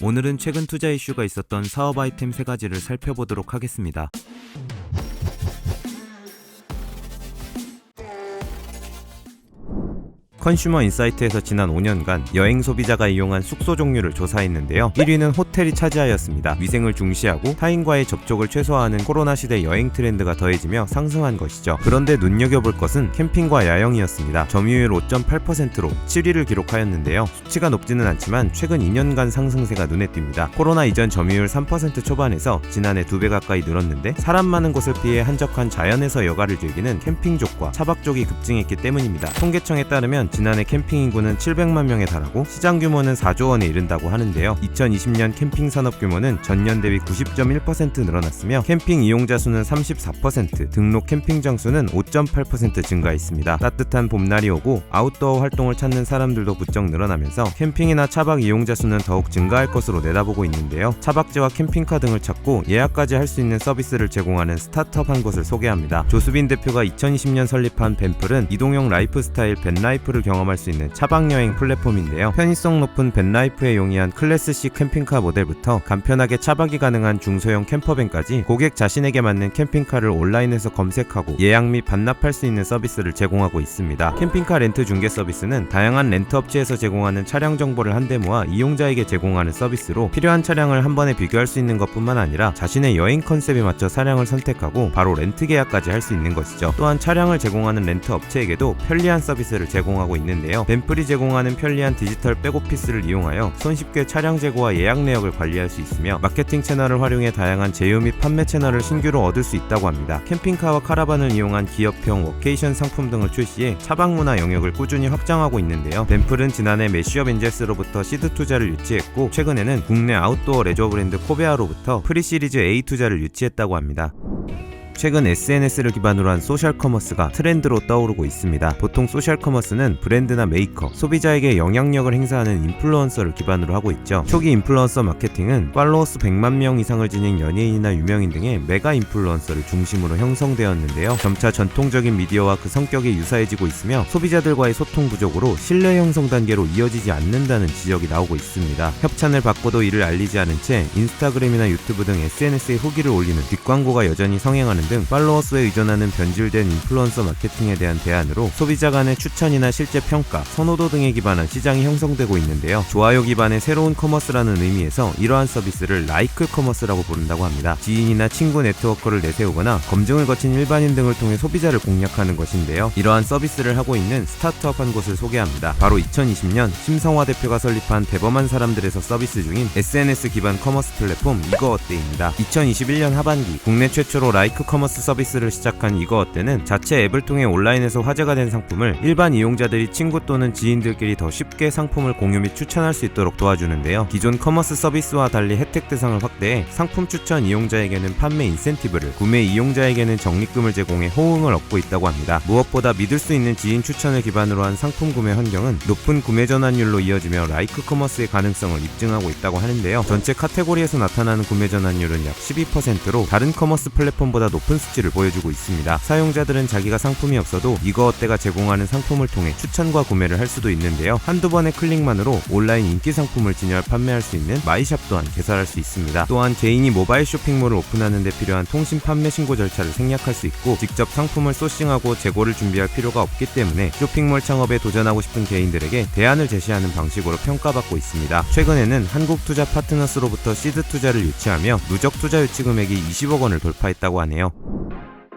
오늘은 최근 투자 이슈가 있었던 사업 아이템 3가지를 살펴보도록 하겠습니다. 컨슈머 인사이트에서 지난 5년간 여행 소비자가 이용한 숙소 종류를 조사했는데요. 1위는 호텔이 차지하였습니다. 위생을 중시하고 타인과의 접촉을 최소화하는 코로나 시대 여행 트렌드가 더해지며 상승한 것이죠. 그런데 눈여겨볼 것은 캠핑과 야영이었습니다. 점유율 5.8%로 7위를 기록하였는데요. 수치가 높지는 않지만 최근 2년간 상승세가 눈에 띕니다. 코로나 이전 점유율 3% 초반에서 지난해 2배 가까이 늘었는데 사람 많은 곳을 피해 한적한 자연에서 여가를 즐기는 캠핑족과 차박족이 급증했기 때문입니다. 통계청에 따르면 지난해 캠핑 인구는 700만 명에 달하고 시장 규모는 4조 원에 이른다고 하는데요. 2020년 캠핑 산업 규모는 전년 대비 90.1% 늘어났으며 캠핑 이용자 수는 34%, 등록 캠핑장 수는 5.8% 증가했습니다. 따뜻한 봄날이 오고 아웃도어 활동을 찾는 사람들도 부쩍 늘어나면서 캠핑이나 차박 이용자 수는 더욱 증가할 것으로 내다보고 있는데요. 차박지와 캠핑카 등을 찾고 예약까지 할 수 있는 서비스를 제공하는 스타트업 한 곳을 소개합니다. 조수빈 대표가 2020년 설립한 벤플은 이동형 라이프스타일 벤라이프를 경험할 수 있는 차박여행 플랫폼인데요. 편의성 높은 벤라이프에 용이한 클래스 C 캠핑카 모델부터 간편하게 차박이 가능한 중소형 캠퍼밴까지 고객 자신에게 맞는 캠핑카를 온라인에서 검색하고 예약 및 반납할 수 있는 서비스를 제공하고 있습니다. 캠핑카 렌트 중개 서비스는 다양한 렌트 업체에서 제공하는 차량 정보를 한데 모아 이용자에게 제공하는 서비스로 필요한 차량을 한 번에 비교할 수 있는 것뿐만 아니라 자신의 여행 컨셉에 맞춰 차량을 선택하고 바로 렌트 계약까지 할 수 있는 것이죠. 또한 차량을 제공하는 렌트 업체에게도 편리한 서비스를 제공하고 있는데요. 벤플이 제공하는 편리한 디지털 백오피스를 이용하여 손쉽게 차량 재고와 예약 내역을 관리할 수 있으며 마케팅 채널을 활용해 다양한 제휴 및 판매 채널을 신규로 얻을 수 있다고 합니다. 캠핑카와 카라반을 이용한 기업형 워케이션 상품 등을 출시해 차박 문화 영역을 꾸준히 확장하고 있는데요. 벤플은 지난해 매시업 엔젤스로부터 시드 투자를 유치했고 최근에는 국내 아웃도어 레저 브랜드 코베아로부터 프리시리즈 A 투자를 유치했다고 합니다. 최근 SNS를 기반으로 한 소셜 커머스가 트렌드로 떠오르고 있습니다. 보통 소셜 커머스는 브랜드나 메이커, 소비자에게 영향력을 행사하는 인플루언서를 기반으로 하고 있죠. 초기 인플루언서 마케팅은 팔로워스 100만 명 이상을 지닌 연예인이나 유명인 등의 메가 인플루언서를 중심으로 형성되었는데요. 점차 전통적인 미디어와 그 성격이 유사해지고 있으며 소비자들과의 소통 부족으로 신뢰 형성 단계로 이어지지 않는다는 지적이 나오고 있습니다. 협찬을 받고도 이를 알리지 않은 채 인스타그램이나 유튜브 등 SNS에 후기를 올리는 뒷광고가 여전히 성행하는 등 팔로워 수에 의존하는 변질된 인플루언서 마케팅에 대한 대안으로 소비자 간의 추천이나 실제 평가, 선호도 등에 기반한 시장이 형성되고 있는데요. 좋아요 기반의 새로운 커머스라는 의미에서 이러한 서비스를 라이크 커머스라고 부른다고 합니다. 지인이나 친구 네트워크를 내세우거나 검증을 거친 일반인 등을 통해 소비자를 공략하는 것인데요. 이러한 서비스를 하고 있는 스타트업 한 곳을 소개합니다. 바로 2020년 심성화 대표가 설립한 대범한 사람들에서 서비스 중인 SNS 기반 커머스 플랫폼 이거어때입니다. 2021년 하반기 국내 최초로 라이크 커머스 서비스를 시작한 이거어때는 자체 앱을 통해 온라인에서 화제가 된 상품을 일반 이용자들이 친구 또는 지인들끼리 더 쉽게 상품을 공유 및 추천할 수 있도록 도와주는데요. 기존 커머스 서비스와 달리 혜택 대상을 확대해 상품 추천 이용자에게는 판매 인센티브를, 구매 이용자에게는 적립금을 제공해 호응을 얻고 있다고 합니다. 무엇보다 믿을 수 있는 지인 추천을 기반으로 한 상품 구매 환경은 높은 구매 전환율로 이어지며 라이크 커머스의 가능성을 입증하고 있다고 하는데요. 전체 카테고리에서 나타나는 구매 전환율은 약 12%로 다른 커머스 플랫폼보다 높은 수치를 보여주고 있습니다. 사용자들은 자기가 상품이 없어도 이거어때가 제공하는 상품을 통해 추천과 구매를 할 수도 있는데요. 한두 번의 클릭만으로 온라인 인기 상품을 진열 판매할 수 있는 마이샵 또한 개설할 수 있습니다. 또한 개인이 모바일 쇼핑몰을 오픈하는 데 필요한 통신 판매 신고 절차를 생략할 수 있고 직접 상품을 소싱하고 재고를 준비할 필요가 없기 때문에 쇼핑몰 창업에 도전하고 싶은 개인들에게 대안을 제시하는 방식으로 평가받고 있습니다. 최근에는 한국투자 파트너스로부터 시드 투자를 유치하며 누적 투자 유치 금액이 20억 원을 돌파했다고 하네요.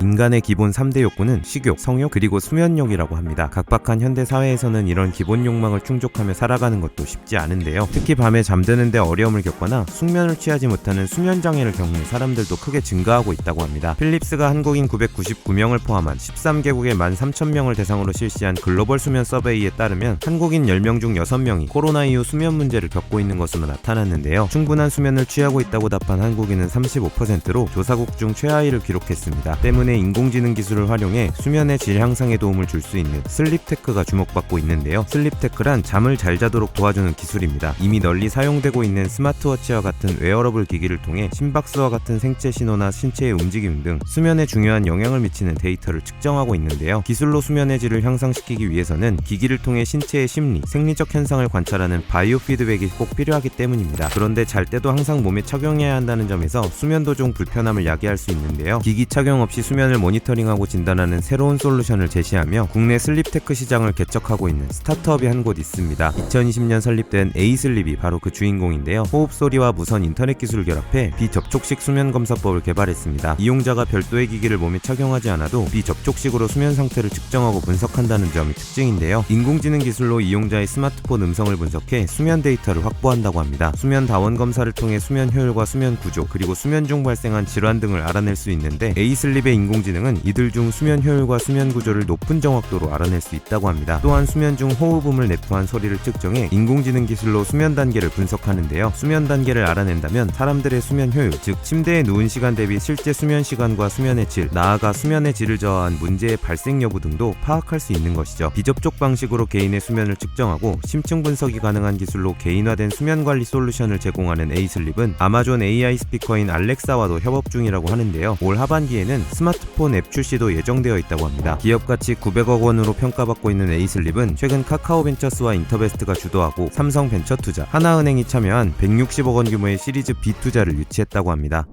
인간의 기본 3대 욕구는 식욕, 성욕, 그리고 수면욕이라고 합니다. 각박한 현대 사회에서는 이런 기본 욕망을 충족하며 살아가는 것도 쉽지 않은데요. 특히 밤에 잠드는데 어려움을 겪거나 숙면을 취하지 못하는 수면장애를 겪는 사람들도 크게 증가하고 있다고 합니다. 필립스가 한국인 999명을 포함한 13개국의 13,000명을 대상으로 실시한 글로벌 수면 서베이에 따르면 한국인 10명 중 6명이 코로나 이후 수면 문제를 겪고 있는 것으로 나타났는데요. 충분한 수면을 취하고 있다고 답한 한국인은 35%로 조사국 중 최하위를 기록했습니다. 때문에 때문에 인공지능 기술을 활용해 수면의 질 향상에 도움을 줄 수 있는 슬립테크가 주목받고 있는데요. 슬립테크란 잠을 잘 자도록 도와주는 기술입니다. 이미 널리 사용되고 있는 스마트워치와 같은 웨어러블 기기를 통해 심박수와 같은 생체 신호나 신체의 움직임 등 수면에 중요한 영향을 미치는 데이터를 측정하고 있는데요. 기술로 수면의 질을 향상시키기 위해서는 기기를 통해 신체의 심리, 생리적 현상을 관찰하는 바이오 피드백이 꼭 필요하기 때문입니다. 그런데 잘 때도 항상 몸에 착용해야 한다는 점에서 수면 도중 불편함을 야기할 수 있는데요. 기기 착용 없이 수면을 모니터링하고 진단하는 새로운 솔루션을 제시하며 국내 슬립테크 시장을 개척하고 있는 스타트업이 한 곳 있습니다. 2020년 설립된 에이슬립이 바로 그 주인공인데요. 호흡 소리와 무선 인터넷 기술을 결합해 비접촉식 수면 검사법을 개발했습니다. 이용자가 별도의 기기를 몸에 착용하지 않아도 비접촉식으로 수면 상태를 측정하고 분석한다는 점이 특징인데요. 인공지능 기술로 이용자의 스마트폰 음성을 분석해 수면 데이터를 확보한다고 합니다. 수면 다원 검사를 통해 수면 효율과 수면 구조, 그리고 수면 중 발생한 질환 등을 알아낼 수 있는데 에이슬립의 인공지능은 이들 중 수면 효율과 수면 구조를 높은 정확도로 알아낼 수 있다고 합니다. 또한 수면 중 호흡음을 내포한 소리를 측정해 인공지능 기술로 수면 단계를 분석하는데요. 수면 단계를 알아낸다면 사람들의 수면 효율, 즉 침대에 누운 시간 대비 실제 수면 시간과 수면의 질, 나아가 수면의 질을 저하한 문제의 발생 여부 등도 파악할 수 있는 것이죠. 비접촉 방식으로 개인의 수면을 측정하고 심층 분석이 가능한 기술로 개인화된 수면 관리 솔루션을 제공하는 에이슬립은 아마존 AI 스피커인 알렉사와도 협업 중이라고 하는데요. 올 하반기에는 스마트폰 앱 출시도 예정되어 있다고 합니다. 기업 가치 900억 원으로 평가받고 있는 에이슬립은 최근 카카오벤처스와 인터베스트가 주도하고 삼성벤처투자, 하나은행이 참여한 160억 원 규모의 시리즈 B 투자를 유치했다고 합니다.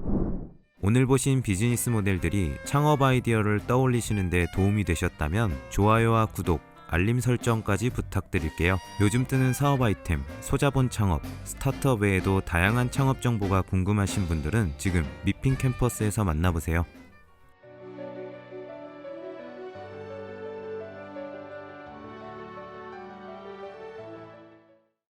오늘 보신 비즈니스 모델들이 창업 아이디어를 떠올리시는 데 도움이 되셨다면 좋아요와 구독, 알림 설정까지 부탁드릴게요. 요즘 뜨는 사업 아이템, 소자본 창업, 스타트업 외에도 다양한 창업 정보가 궁금하신 분들은 지금 미핑 캠퍼스에서 만나보세요.